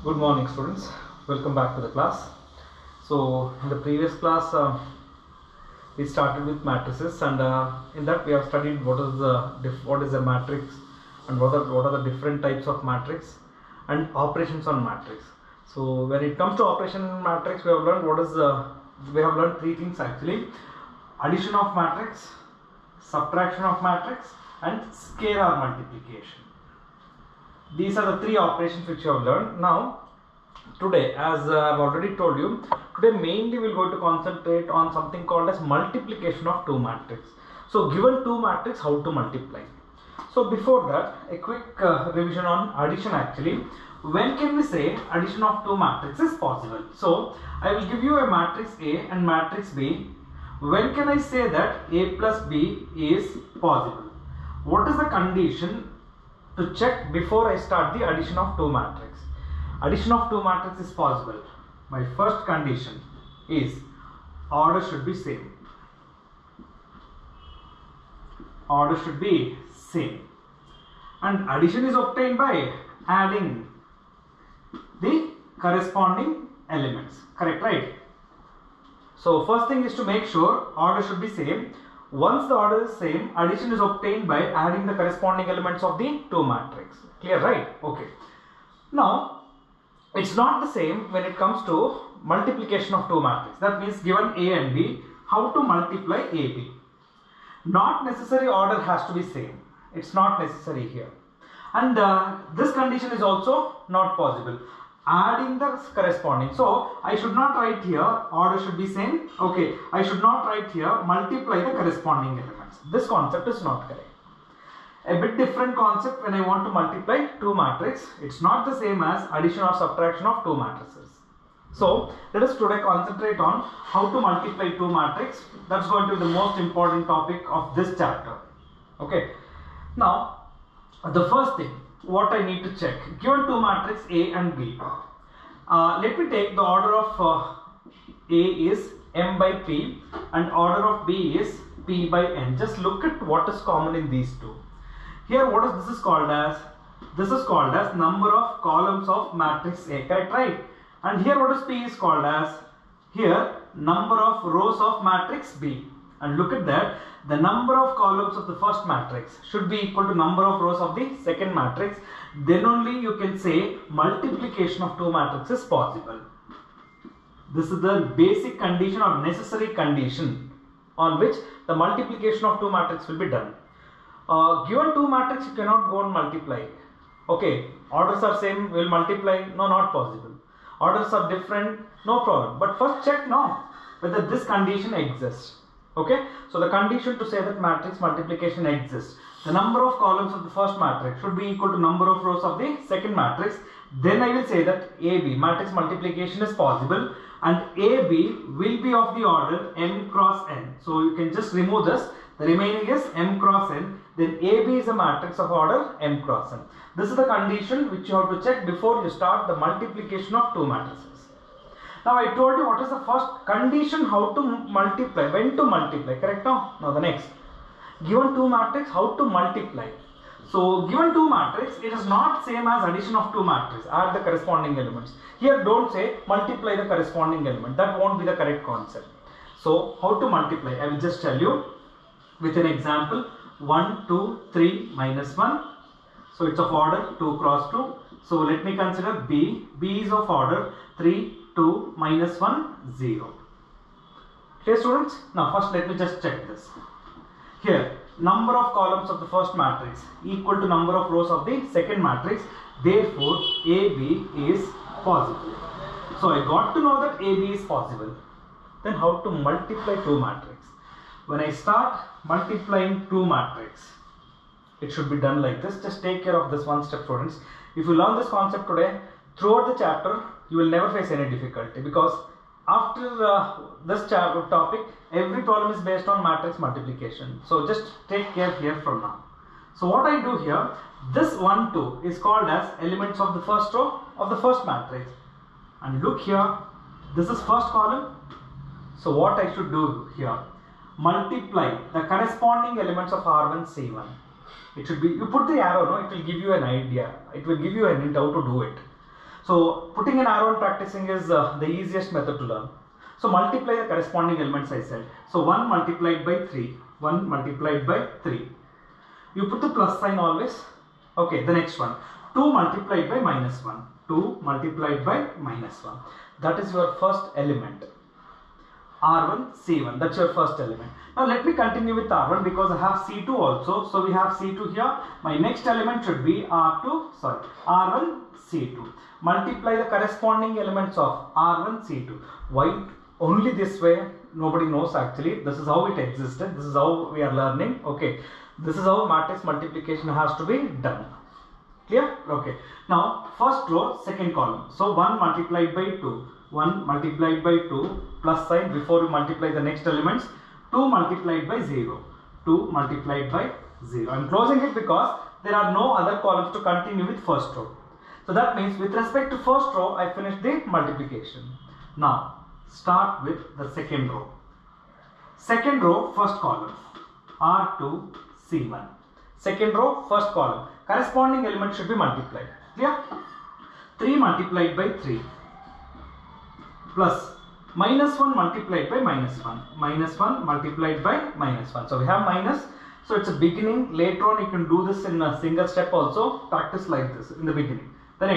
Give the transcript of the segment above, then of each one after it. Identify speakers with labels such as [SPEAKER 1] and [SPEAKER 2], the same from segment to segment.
[SPEAKER 1] Good morning, students. Welcome back to the class. So, in the previous class, we started with matrices, and in that we have studied what is a matrix and what are the different types of matrix and operations on matrix. So, when it comes to operation in matrix, we have learned we have learned three things actually: addition of matrix, subtraction of matrix, and scalar multiplication. These are the three operations which you have learned. Now, today, as I have already told you, today mainly we are going to concentrate on something called as multiplication of two matrix. So, given two matrix, how to multiply. So, before that, a quick revision on addition actually. When can we say addition of two matrices is possible? So, I will give you a matrix A and matrix B. When can I say that A plus B is possible? What is the condition to check before I start the addition of two matrix? Addition of two matrix is possible. My first condition is order should be same. Order should be same. And addition is obtained by adding the corresponding elements. Correct, right? So first thing is to make sure order should be same. Once the order is same, addition is obtained by adding the corresponding elements of the two matrix. Clear, right? Okay. Now, it's not the same when it comes to multiplication of two matrices. That means given A and B, how to multiply AB. Not necessary order has to be same. It's not necessary here. And this condition is also not possible. Adding the corresponding. So, I should not write here order should be same. Okay, I should not write here multiply the corresponding elements. This concept is not correct. A bit different concept when I want to multiply two matrices. It's not the same as addition or subtraction of two matrices. So, let us today concentrate on how to multiply two matrices. That's going to be the most important topic of this chapter. Okay. Now, the first thing, what I need to check, given two matrices A and B. Let me take the order of A is M by P and order of B is P by N. Just look at what is common in these two. Here what is this is called as? This is called as number of columns of matrix A, correct, right? And here what is P is called as? Here number of rows of matrix B. And look at that, the number of columns of the first matrix should be equal to number of rows of the second matrix. Then only you can say multiplication of two matrices is possible. This is the basic condition or necessary condition on which the multiplication of two matrices will be done. Given two matrices, you cannot go and multiply. Okay, orders are same, will multiply? No, not possible. Orders are different? No problem. But first check now whether this condition exists. Okay, so the condition to say that matrix multiplication exists. The number of columns of the first matrix should be equal to number of rows of the second matrix. Then I will say that AB, matrix multiplication is possible, and AB will be of the order M cross N. So you can just remove this. The remaining is M cross N. Then AB is a matrix of order M cross N. This is the condition which you have to check before you start the multiplication of two matrices. Now I told you what is the first condition, how to multiply, when to multiply, correct now? Now the next, given two matrix, how to multiply. So given two matrix, it is not same as addition of two matrices, add the corresponding elements. Here don't say multiply the corresponding element, that won't be the correct concept. So how to multiply, I will just tell you with an example. 1, 2, 3 minus 1. So it's of order 2 cross 2. So let me consider B. B is of order 3, 2 minus 1, 0. Okay, students? Now first let me just check this. Here, number of columns of the first matrix equal to number of rows of the second matrix. Therefore, AB is possible. So I got to know that AB is possible. Then how to multiply two matrix? When I start multiplying two matrix, it should be done like this. Just take care of this one step, students. If you learn this concept today, throughout the chapter, you will never face any difficulty, because after this topic, every problem is based on matrix multiplication. So just take care here from now. So what I do here, this 1, 2 is called as elements of the first row of the first matrix. And look here, this is first column. So what I should do here, multiply the corresponding elements of R1, C1. It should be, you put the arrow, no, it will give you an idea. It will give you a hint how to do it. So putting an arrow and practicing is the easiest method to learn. So multiply the corresponding elements I said. So 1 multiplied by 3, 1 multiplied by 3. You put the plus sign always. Okay, the next one, 2 multiplied by minus 1, 2 multiplied by minus 1. That is your first element. R1, C1, that's your first element. Now let me continue with R1 because I have C2 also. So we have C2 here. My next element should be R1, C2. Multiply the corresponding elements of R1, C2. Why only this way? Nobody knows actually. This is how it existed. This is how we are learning. Okay. This is how matrix multiplication has to be done. Clear? Okay. Now first row, second column. So 1 multiplied by 2. 1 multiplied by 2 plus sign before you multiply the next elements. 2 multiplied by 0. 2 multiplied by 0. I am closing it because there are no other columns to continue with first row. So that means with respect to first row I finished the multiplication. Now start with the second row. Second row, first column. R2, C1. Second row, first column. Corresponding element should be multiplied. Clear? 3 multiplied by 3 plus minus 1 multiplied by minus 1. Minus 1 multiplied by minus 1. So we have minus. So it's a beginning. Later on you can do this in a single step also. Practice like this in the beginning. The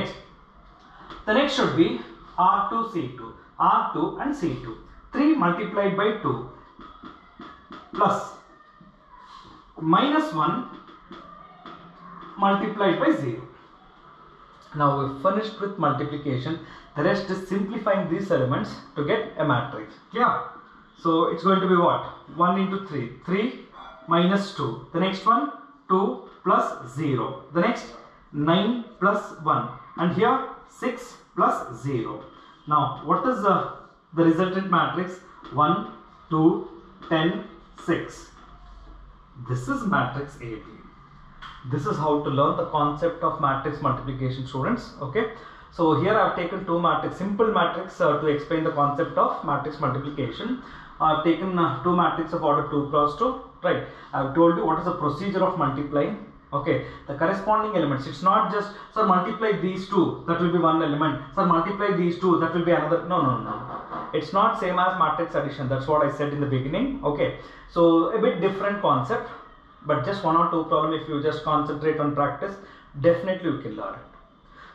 [SPEAKER 1] next should be R2, C2. R2 and C2. 3 multiplied by 2 plus minus 1 multiplied by 0. Now we finished with multiplication. The rest is simplifying these elements to get a matrix. Clear? So it's going to be what? 1 into 3. 3 minus 2. The next one 2 plus 0. The next 9 plus 1. And here 6 plus 0. Now what is the resultant matrix? 1, 2, 10, 6. This is matrix AB. This is how to learn the concept of matrix multiplication, students. Okay. So here I have taken two matrix, simple matrix to explain the concept of matrix multiplication. I have taken two matrices of order 2 cross 2. Right. I have told you what is the procedure of multiplying. Okay. The corresponding elements. It's not just, sir, multiply these two. That will be one element. Sir, multiply these two. That will be another. No. It's not same as matrix addition. That's what I said in the beginning. Okay. So a bit different concept. But just 1 or 2 problem, if you just concentrate on practice, definitely you can learn it.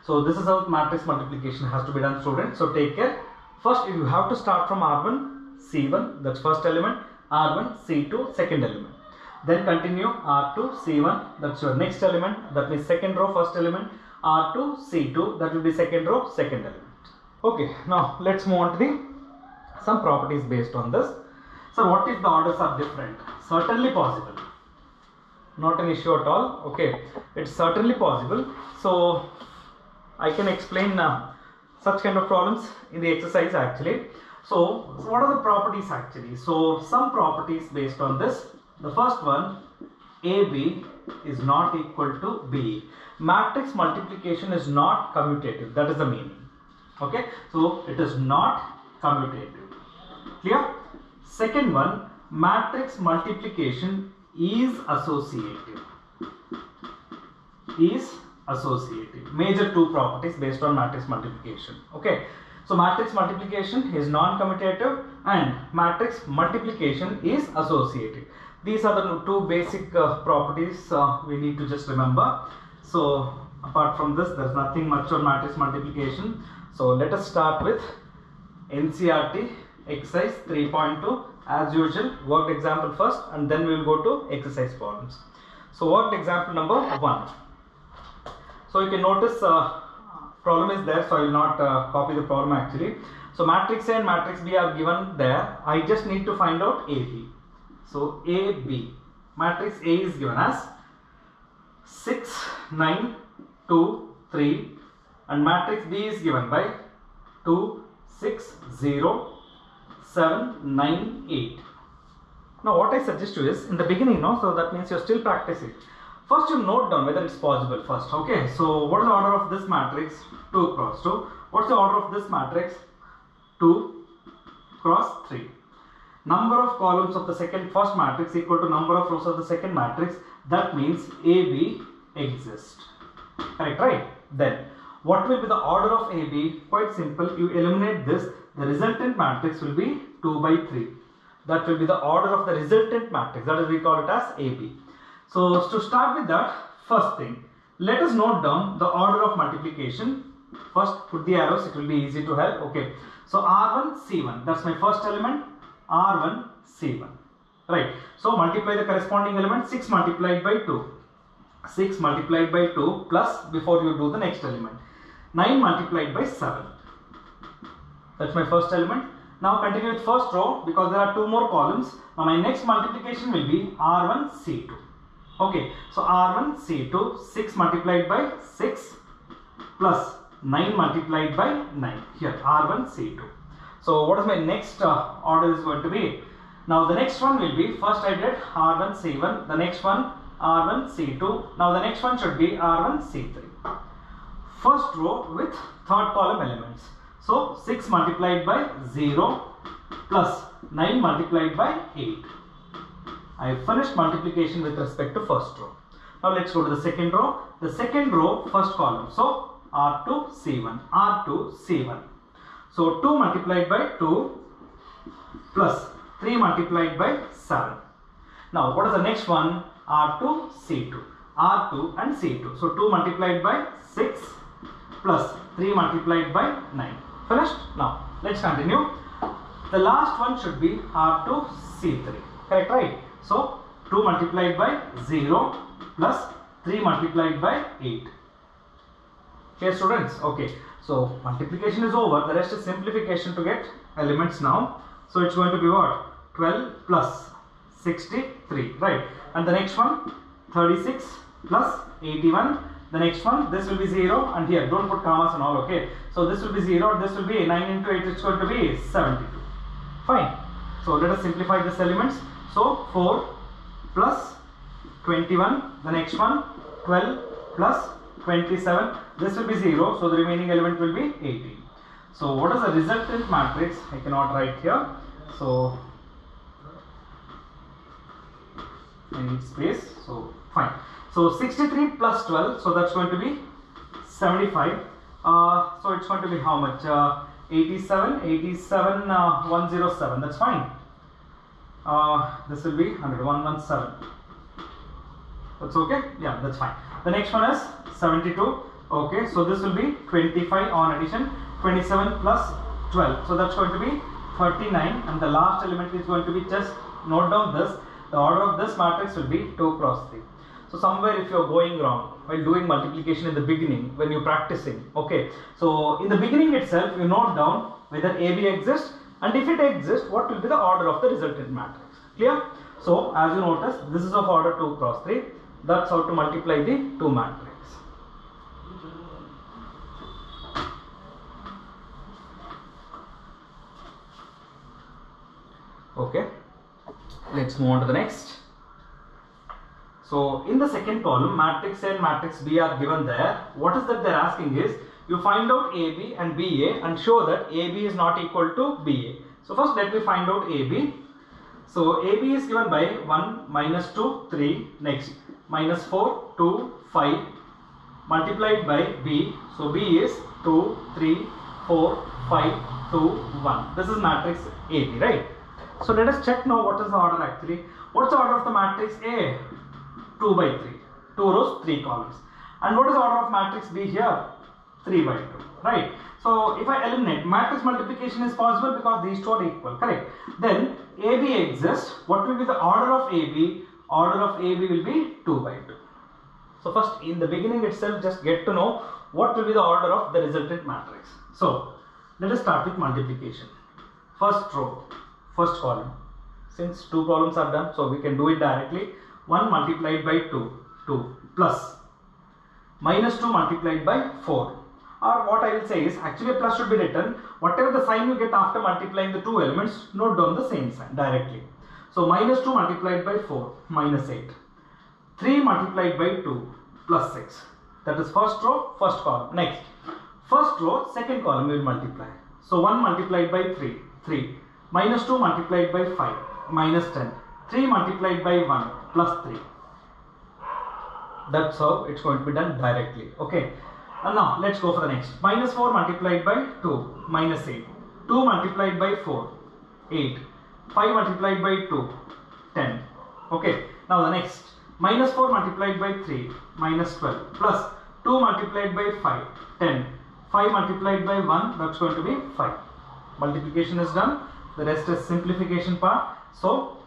[SPEAKER 1] So this is how matrix multiplication has to be done, students. So take care. First, you have to start from R1, C1, that's first element. R1, C2, second element. Then continue R2, C1, that's your next element. That means second row, first element. R2, C2, that will be second row, second element. Okay, now let's move on to some properties based on this. So what if the orders are different? Certainly possible. Not an issue at all. Okay, it's certainly possible. So I can explain such kind of problems in the exercise actually. So what are the properties actually? So some properties based on this. The first one, AB is not equal to BE. Matrix multiplication is not commutative. That is the meaning. Okay, so it is not commutative. Clear? Second one, matrix multiplication is associative. Major two properties based on matrix multiplication. Okay, so matrix multiplication is non-commutative and matrix multiplication is associative. These are the two basic properties we need to just remember. So apart from this, there is nothing much on matrix multiplication. So let us start with NCERT exercise 3.2. As usual, worked example first and then we will go to exercise problems. So worked example number 1. So you can notice problem is there, so I will not copy the problem actually. So matrix A and matrix B are given there. I just need to find out AB. So AB, matrix A is given as 6, 9, 2, 3 and matrix B is given by 2, 6, 0, 7, 9, 8. Now what I suggest you is in the beginning, so that means you're still practicing. First you note down whether it's possible first. Okay, so what is the order of this matrix? 2 cross 2. What's the order of this matrix? 2 cross 3. Number of columns of the first matrix equal to number of rows of the second matrix. That means AB exists. Correct, right? Then What will be the order of AB? Quite simple. You eliminate this. The resultant matrix will be 2 by 3. That will be the order of the resultant matrix. That is, we call it as AB. So to start with that, first thing, let us note down the order of multiplication. First, put the arrows. It will be easy to help. Okay. So R1 C1. That's my first element. R1 C1. Right. So multiply the corresponding element. 6 multiplied by 2. 6 multiplied by 2 plus, before you do the next element, 9 multiplied by 7. That's my first element. Now continue with first row because there are 2 more columns. Now my next multiplication will be R1 C2. Okay, so R1 C2, 6 multiplied by 6 plus 9 multiplied by 9. Here R1 C2. So what is my next order is going to be? Now the next one will be, first I did R1 C1, the next one R1 C2. Now the next one should be R1 C3. First row with third column elements. So 6 multiplied by 0 plus 9 multiplied by 8. I have finished multiplication with respect to first row. Now let's go to the second row. The second row, first column. So R2 C1, R2 C1. So 2 multiplied by 2 plus 3 multiplied by 7. Now what is the next one? R2 C2, R2 and C2. So 2 multiplied by 6 plus 3 multiplied by 9. Finished? Now let's continue. The last one should be R2 C3. Correct, right? So 2 multiplied by 0 plus 3 multiplied by 8. Okay, students? Okay. So multiplication is over. The rest is simplification to get elements now. So it's going to be what? 12 plus 63. Right? And the next one, 36 plus 81. The next one, this will be 0, and here don't put commas and all. Okay, so this will be 0, this will be 9 into 8, it's going to be 72. Fine. So let us simplify these elements. So 4 plus 21, the next one 12 plus 27, this will be 0, so the remaining element will be 18. So what is the resultant matrix? I cannot write here, so I need space. So fine. So 63 plus 12, so that's going to be 75. So it's going to be how much? 87, 107. That's fine. This will be 117. That's okay? Yeah, that's fine. The next one is 72. Okay, so this will be 25 on addition. 27 plus 12. So that's going to be 39. And the last element is going to be, just note down this. The order of this matrix will be 2 cross 3. So somewhere if you are going wrong while doing multiplication in the beginning when you're practicing, okay, so in the beginning itself you note down whether AB exists, and if it exists, what will be the order of the resultant matrix. Clear? So as you notice, this is of order 2 cross 3. That's how to multiply the 2 matrix. Okay, let's move on to the next. So in the second column, matrix A and matrix B are given there. What is that they're asking is, you find out AB and BA and show that AB is not equal to BA. So first let me find out AB. So AB is given by 1, minus 2, 3, next minus 4, 2, 5 multiplied by B. So B is 2, 3, 4, 5, 2, 1. This is matrix AB, right? So let us check now what is the order actually. What's the order of the matrix A? 2 by 3. 2 rows, 3 columns. And what is the order of matrix B here? 3 by 2. Right? So if I eliminate, matrix multiplication is possible because these two are equal. Correct? Then AB exists. What will be the order of AB? Order of AB will be 2 by 2. So first in the beginning itself, just get to know what will be the order of the resultant matrix. So let us start with multiplication. First row, first column. Since 2 columns are done, so we can do it directly. 1 multiplied by 2, 2 plus minus 2 multiplied by 4. Or what I will say is, actually a plus should be written. Whatever the sign you get after multiplying the 2 elements, note down the same sign directly. So minus 2 multiplied by 4, minus 8. 3 multiplied by 2, plus 6. That is first row, first column. Next, first row, second column we will multiply. So 1 multiplied by 3, 3. Minus 2 multiplied by 5, minus 10. 3 multiplied by 1, plus 3. That's how it's going to be done directly. Okay. And now let's go for the next. Minus 4 multiplied by 2, minus 8. 2 multiplied by 4, 8. 5 multiplied by 2, 10. Okay. Now the next. Minus 4 multiplied by 3, minus 12. Plus 2 multiplied by 5, 10. 5 multiplied by 1, that's going to be 5. Multiplication is done. The rest is simplification part. So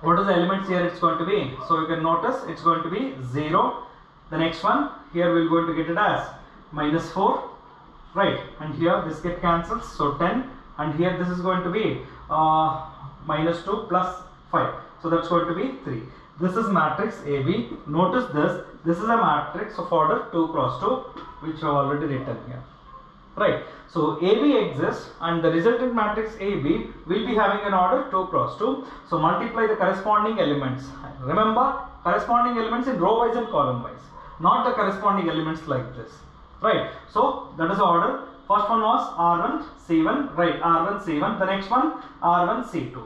[SPEAKER 1] what is the elements here it's going to be? So you can notice it's going to be 0. The next one, here we're going to get it as minus 4, right? And here this get cancels, so 10. And here this is going to be minus 2 plus 5. So that's going to be 3. This is matrix AB. Notice this is a matrix of order 2 cross 2, which I have already written here. Right. So AB exists and the resultant matrix AB will be having an order 2 cross 2. So multiply the corresponding elements. Remember, corresponding elements in row wise and column wise, not the corresponding elements like this. Right. So that is the order. First one was R1 C1. Right. R1 C1. The next one R1 C2.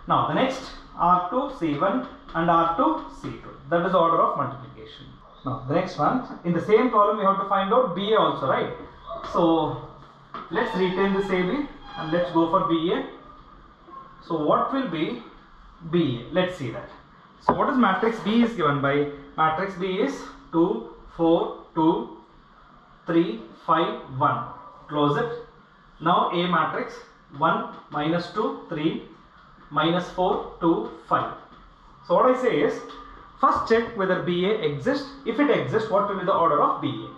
[SPEAKER 1] Now the next R2 C1 and R2 C2. That is the order of multiplication. Now the next one, in the same column we have to find out BA also, right? So let's retain this AB and let's go for BA. So what will be BA? Let's see that. So what is matrix B is given by? Matrix B is 2, 4, 2, 3, 5, 1. Close it. Now A matrix 1, minus 2, 3, minus 4, 2, 5. So what I say is, first check whether BA exists. If it exists, what will be the order of BA?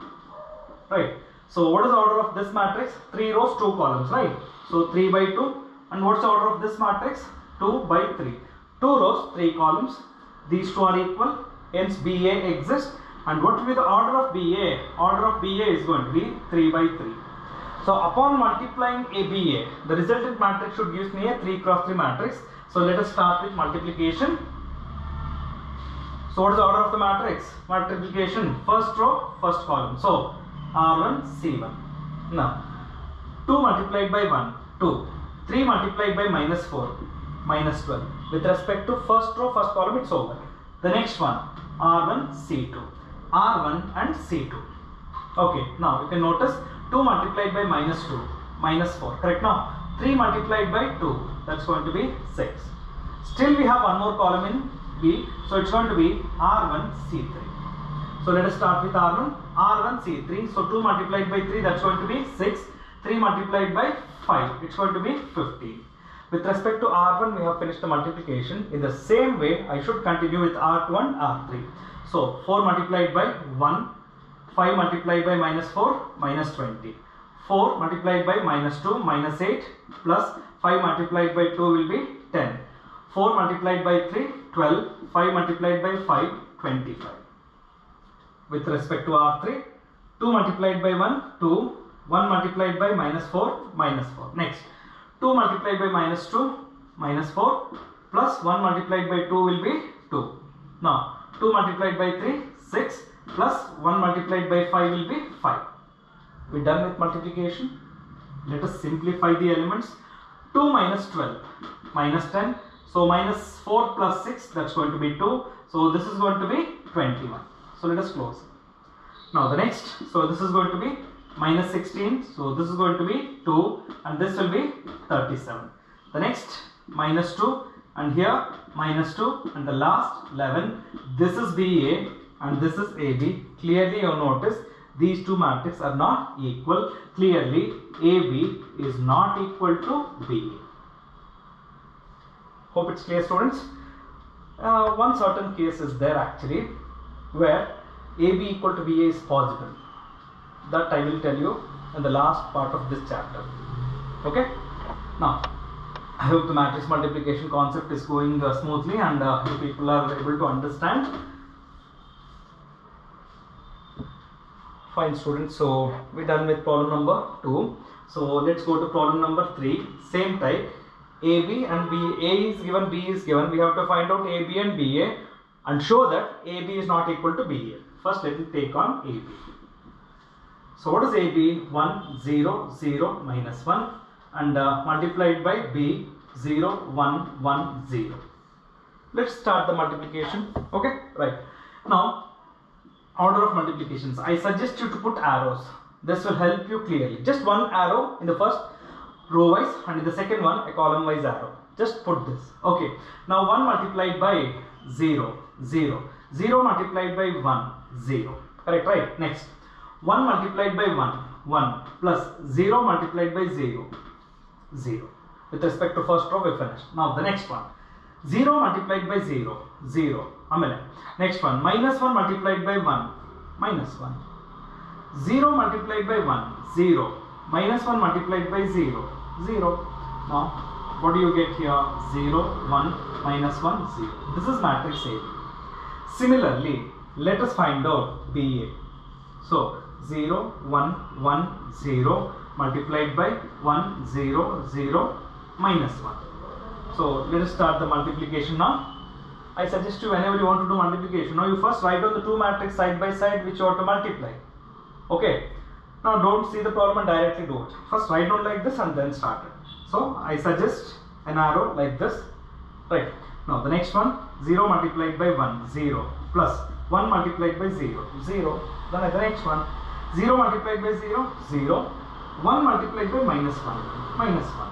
[SPEAKER 1] Right. So what is the order of this matrix? 3 rows, 2 columns, right? So 3 by 2. And what's the order of this matrix? 2 by 3. 2 rows, 3 columns. These two are equal. Hence BA exists. And what will be the order of BA? Order of BA is going to be 3 by 3. So upon multiplying ABA, the resultant matrix should give me a 3 cross 3 matrix. So let us start with multiplication. So what is the order of the matrix? Multiplication, first row, first column. So R1 C1. Now 2 multiplied by 1, 2. 3 multiplied by minus 4, minus 12. With respect to first row, first column, it's over. The next one, R1 C2. R1 and C2. Okay, now you can notice 2 multiplied by minus 2, minus 4. Correct? Now 3 multiplied by 2, that's going to be 6. Still we have one more column in B, so it's going to be R1 C3. So let us start with R1. R1 C3. So 2 multiplied by 3, that's going to be 6. 3 multiplied by 5, it's going to be 15. With respect to R1, we have finished the multiplication. In the same way, I should continue with R2 and R3. So 4 multiplied by 1, 5 multiplied by minus 4, minus 20. 4 multiplied by minus 2, minus 8, plus 5 multiplied by 2 will be 10. 4 multiplied by 3, 12. 5 multiplied by 5, 25. With respect to R3, 2 multiplied by 1, 2. 1 multiplied by minus 4, minus 4. Next, 2 multiplied by minus 2, minus 4, plus 1 multiplied by 2 will be 2. Now, 2 multiplied by 3, 6, plus 1 multiplied by 5 will be 5. We done with multiplication. Let us simplify the elements. 2 minus 12, minus 10. So, minus 4 plus 6, that's going to be 2. So, this is going to be 21. So, let us close. Now, the next, so this is going to be minus 16. So, this is going to be 2 and this will be 37. The next, minus 2 and here minus 2 and the last 11. This is BA and this is AB. Clearly, you notice these two matrices are not equal. Clearly, AB is not equal to BA. Hope it's clear, students. One certain case is there actually where AB equal to BA is possible. That I will tell you in the last part of this chapter. Okay. Now, I hope the matrix multiplication concept is going smoothly and you people are able to understand. Fine, students. So we're done with problem number 2. So let's go to problem number 3. Same type. AB and B. A is given, B is given. We have to find out AB and BA and show that AB is not equal to BA. First, let me take on AB. So what is AB? 1, 0, 0, minus 1 and multiplied by B 0, 1, 1, 0. Let's start the multiplication. Okay, right. Now, order of multiplications. I suggest you to put arrows. This will help you clearly. Just one arrow in the first row wise and in the second one a column wise arrow. Just put this. Okay. Now 1 multiplied by 0, 0. 0 multiplied by 1, 0. Correct, right? Next. 1 multiplied by 1, 1 plus 0 multiplied by 0, 0. With respect to first row we finished. Now the next one. 0 multiplied by 0, 0. Next one. Minus 1 multiplied by 1, minus 1. 0 multiplied by 1, 0. Minus 1 multiplied by 0, 0. Now what do you get here? 0, 1, minus 1, 0. This is matrix AB. Similarly, let us find out BA. So 0, 1, 1, 0 multiplied by 1, 0, 0, minus 1. So let us start the multiplication now. I suggest you whenever you want to do multiplication, now you first write down the two matrices side by side which you have to multiply. Okay. Now don't see the problem and directly do it. First write down like this and then start it. So I suggest an arrow like this. Right. Now the next one, 0 multiplied by 1, 0 plus 1 multiplied by 0, 0. Then the next one, 0 multiplied by 0, 0. 1 multiplied by minus 1, minus 1.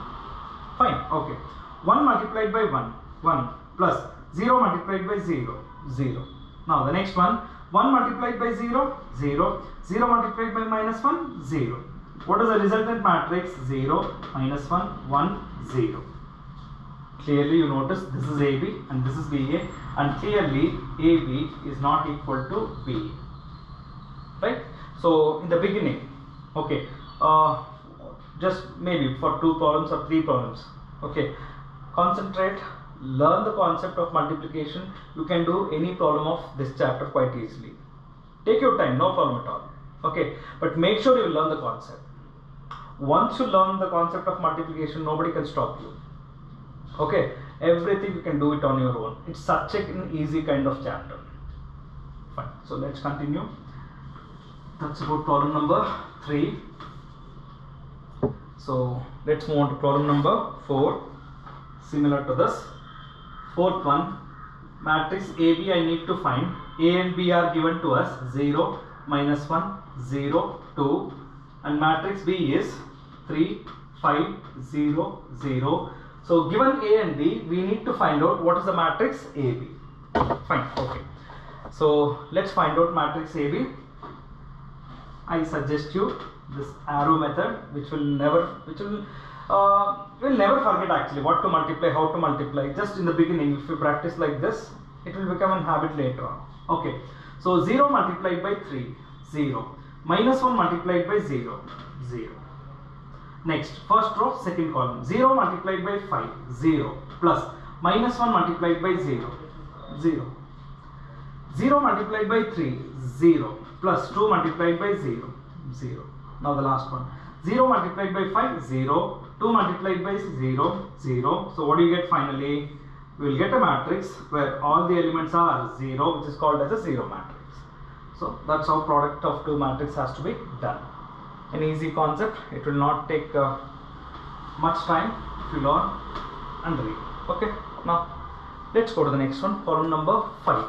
[SPEAKER 1] Fine. Okay. 1 multiplied by 1, 1 plus 0 multiplied by 0, 0. Now the next one, 1 multiplied by 0, 0. 0 multiplied by minus 1, 0. What is the resultant matrix? 0, minus 1, 1, 0. Clearly you notice this is AB and this is BA, and clearly AB is not equal to BA. Right? So in the beginning, okay, just maybe for 2 problems or 3 problems, okay, concentrate, learn the concept of multiplication. You can do any problem of this chapter quite easily. Take your time, no problem at all. Okay, but make sure you learn the concept. Once you learn the concept of multiplication, nobody can stop you. Okay, everything you can do it on your own. It's such an easy kind of chapter. Fine. So let's continue. That's about problem number 3. So let's move on to problem number 4. Similar to this. Fourth one, matrix AB I need to find. A and B are given to us, 0, minus 1, 0, 2, and matrix B is 3, 5, 0, 0. So given A and B, we need to find out what is the matrix AB. Fine, okay. So let's find out matrix AB. I suggest you this arrow method, which will never forget actually what to multiply, how to multiply. Just in the beginning, if you practice like this, it will become a habit later on. Okay. So 0 multiplied by 3, 0. Minus 1 multiplied by 0, 0. Next, first row, second column. 0 multiplied by 5, 0. Plus minus 1 multiplied by 0, 0. 0 multiplied by 3, 0. Plus 2 multiplied by 0, 0. Now the last one. 0 multiplied by 5, 0. 2 multiplied by 0, 0. So what do you get finally? We will get a matrix where all the elements are 0, which is called as a 0 matrix. So that's how product of two matrices has to be done. An easy concept. It will not take much time if you learn and read. Okay. Now let's go to the next one. Problem number 5.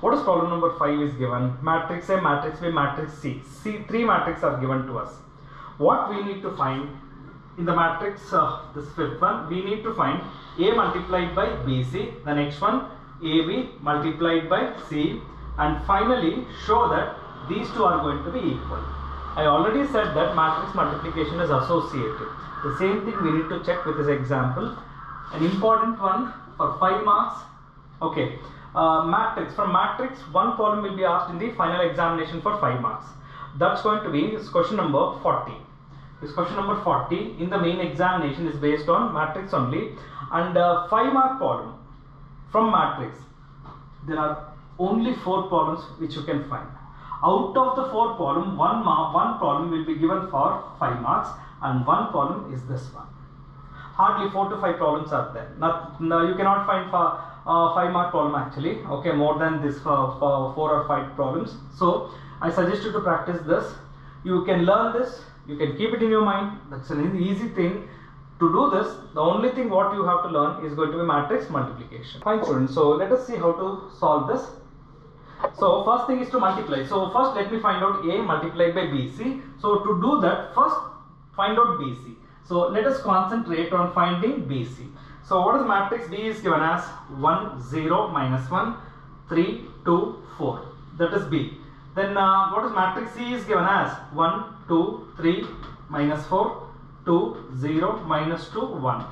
[SPEAKER 1] What is problem number 5 is given? Matrix A, matrix B, matrix C. Three matrices are given to us. What we need to find in the matrix, this fifth one, we need to find A multiplied by BC, the next one AB multiplied by C, and finally show that these two are going to be equal. I already said that matrix multiplication is associative. The same thing we need to check with this example. An important one for 5 marks. Okay, matrix. From matrix, one problem will be asked in the final examination for 5 marks. That's going to be question number 40. This question number 40 in the main examination is based on matrix only, and 5 mark problem from matrix. There are only 4 problems which you can find. Out of the 4 problem, one problem will be given for 5 marks, and one problem is this one. Hardly 4 to 5 problems are there. No, you cannot find 5 mark problem actually. Okay, more than this for 4 or 5 problems. So I suggest you to practice this. You can learn this. You can keep it in your mind. That's an easy thing. To do this, the only thing what you have to learn is going to be matrix multiplication. Fine students, so let us see how to solve this. So first thing is to multiply. So first let me find out A multiplied by BC. So to do that, first find out BC. So let us concentrate on finding BC. So what is matrix? B is given as 1, 0, minus 1, 3, 2, 4. That is B. Then what is matrix? C is given as 1, 2, 3, minus 4, 2, 0, minus 2, 1.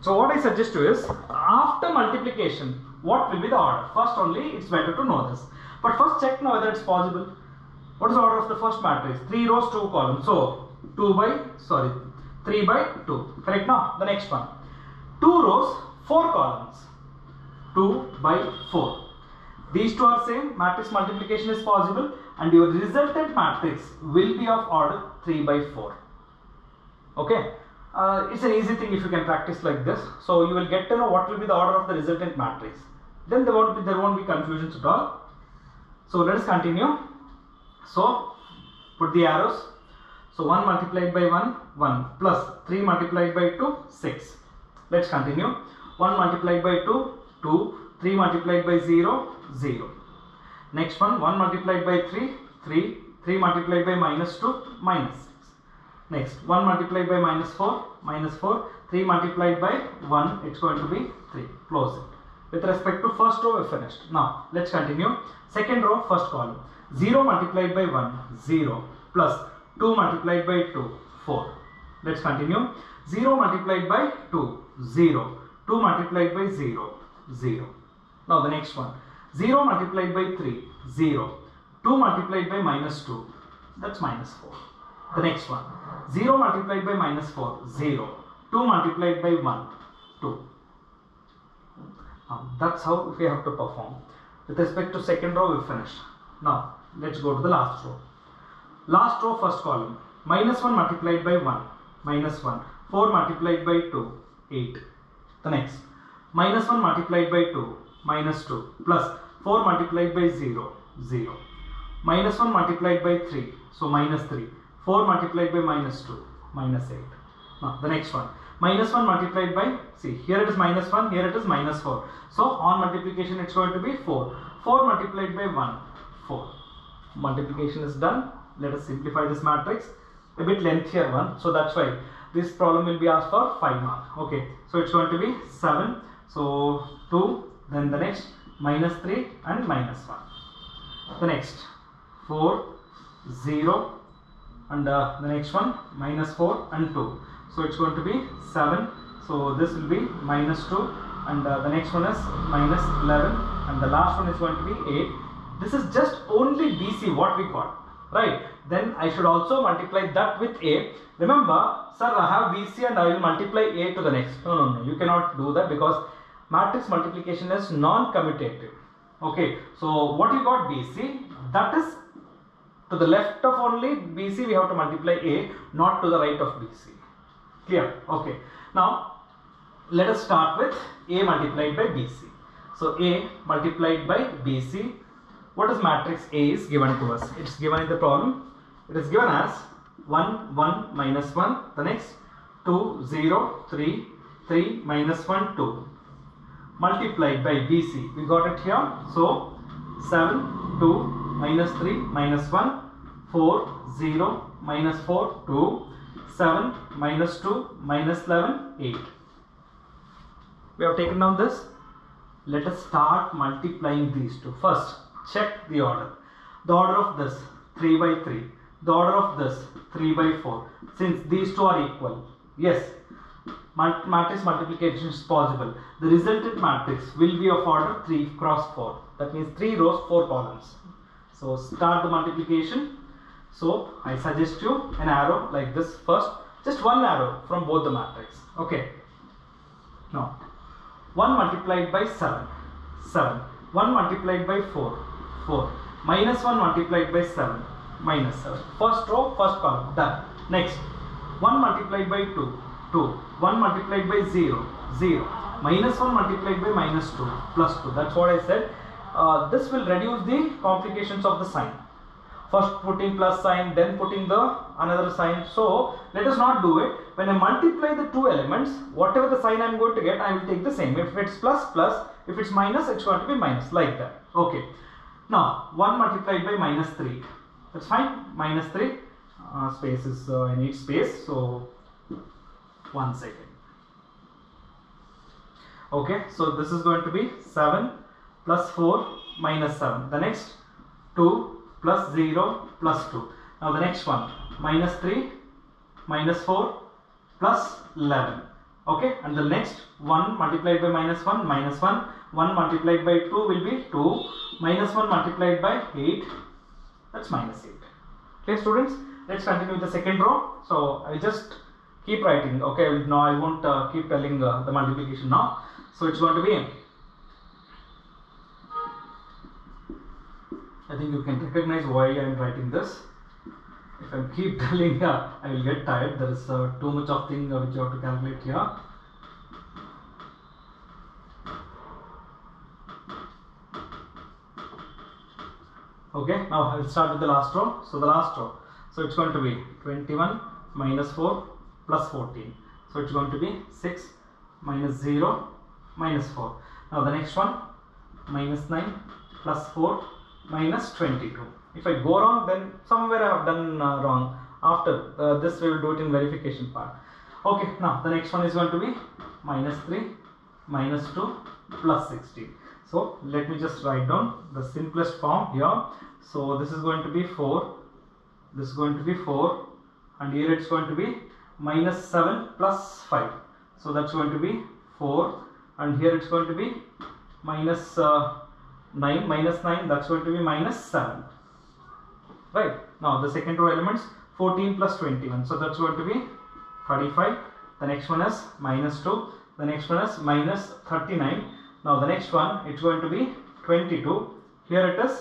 [SPEAKER 1] So what I suggest to you is, after multiplication, what will be the order? First only, it's better to know this. But first check now whether it's possible. What is the order of the first matrix? 3 rows, 2 columns. So 3 by 2. Correct now? The next one. 2 rows, 4 columns. 2 by 4. These two are same. Matrix multiplication is possible, and your resultant matrix will be of order 3 by 4. Okay. It's an easy thing if you can practice like this. So you will get to know what will be the order of the resultant matrix. Then there won't be confusions at all. So let us continue. So put the arrows. So 1 multiplied by 1, 1, plus 3 multiplied by 2, 6. Let's continue. 1 multiplied by 2, 2, 3 multiplied by 0, 0. Next one, 1 multiplied by 3, 3, 3 multiplied by minus 2, minus 6. Next, 1 multiplied by minus 4, 3 multiplied by 1, it's going to be 3. Close it. With respect to first row, we finished. Now, let's continue. Second row, first column. 0 multiplied by 1, 0, plus 2 multiplied by 2, 4. Let's continue. 0 multiplied by 2, 0. 2 multiplied by 0, 0. Now the next one. 0 multiplied by 3, 0. 2 multiplied by minus 2, that's minus 4. The next one. 0 multiplied by minus 4, 0. 2 multiplied by 1, 2. Now that's how we have to perform. With respect to second row, we finished. Now let's go to the last row. Last row, first column. Minus 1 multiplied by 1, minus 1. 4 multiplied by 2, 8. The next. Minus 1 multiplied by 2, minus 2. Plus 4 multiplied by 0, 0. Minus 1 multiplied by 3, so minus 3. 4 multiplied by minus 2, minus 8. Now the next one. Minus 1 multiplied by, see, here it is minus 1, here it is minus 4. So on multiplication it's going to be 4. 4 multiplied by 1, 4. Multiplication is done. Let us simplify this matrix. A bit lengthier one, so that's why this problem will be asked for 5 marks. Okay, so it's going to be 7. So 2, then the next minus 3 and minus 1. The next 4, 0, and the next one minus 4 and 2. So it's going to be 7. So this will be minus 2, and the next one is minus 11, and the last one is going to be 8. This is just only BC what we got, right? Then I should also multiply that with A. Remember, sir, I have BC and I will multiply A to the next. No, you cannot do that because matrix multiplication is non-commutative. Okay, so what you got BC, that is to the left of only BC we have to multiply A, not to the right of BC. Clear? Okay. Now let us start with A multiplied by BC. So A multiplied by BC. What is matrix A is given to us? It's given in the problem. It is given as 1, 1, minus 1. The next 2, 0, 3, 3, minus 1, 2. Multiplied by BC. We got it here. So 7, 2, minus 3, minus 1, 4, 0, minus 4, 2, 7, minus 2, minus 11, 8. We have taken down this. Let us start multiplying these two. First, check the order. The order of this 3 by 3. The order of this 3 by 4. Since these two are equal, yes, matrix multiplication is possible. The resultant matrix will be of order 3 cross 4. That means 3 rows, 4 columns. So start the multiplication. So I suggest you an arrow like this first. Just one arrow from both the matrix. Okay. Now 1 multiplied by 7, 7. 1 multiplied by 4, 4. Minus 1 multiplied by 7, minus 7. First row, first column, done. Next, 1 multiplied by 2, 2. 1 multiplied by 0, 0. Minus 1 multiplied by minus 2, plus 2. That's what I said. This will reduce the complications of the sign. First putting plus sign, then putting the another sign. So let us not do it. When I multiply the two elements, whatever the sign I am going to get, I will take the same. If it's plus, plus. If it's minus, it's going to be minus, like that. Okay. Now 1 multiplied by minus 3. That's fine. Minus 3. Space is I need space. So 1 second. Okay. So this is going to be 7 plus 4 minus 7. The next 2 plus 0 plus 2. Now the next one minus 3 minus 4 plus 11. Okay, and the next 1 multiplied by minus 1 minus 1. 1 multiplied by 2 will be 2 minus 1 multiplied by 8, that's minus 8. Okay students, let's continue with the second row. So I just keep writing. Okay, now I won't keep telling the multiplication now. So it's going to be, I think you can recognize why I am writing this. If I keep telling, I will get tired. There is too much of thing which you have to calculate here. Okay, now I will start with the last row. So the last row, so it's going to be 21 minus 4 plus 14. So it's going to be 6 minus 0 minus 4. Now the next one, minus 9 plus 4 minus 22. If I go wrong, then somewhere I have done wrong. After this we will do it in verification part. Okay, now the next one is going to be minus 3 minus 2 plus 16. So let me just write down the simplest form here. So this is going to be 4, this is going to be 4, and here it's going to be minus 7 plus 5. So that's going to be 4, and here it's going to be minus 9, minus 9, that's going to be minus 7. Right, now the second row elements 14 plus 21, so that's going to be 35. The next one is minus 2, the next one is minus 39. Now the next one, it's going to be 22. Here it is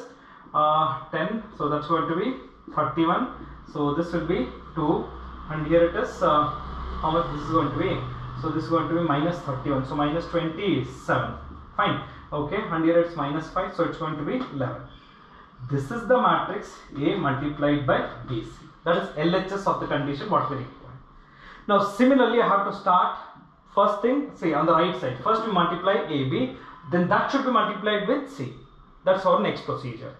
[SPEAKER 1] 10, so that's going to be 31. So this will be 2, and here it is how much this is going to be. So this is going to be minus 31, so minus 27. Fine. Okay, and here it's minus 5, so it's going to be 11. This is the matrix A multiplied by BC. That is LHS of the condition what we require. Now similarly I have to start first thing, see on the right side. First we multiply AB, then that should be multiplied with C. That's our next procedure.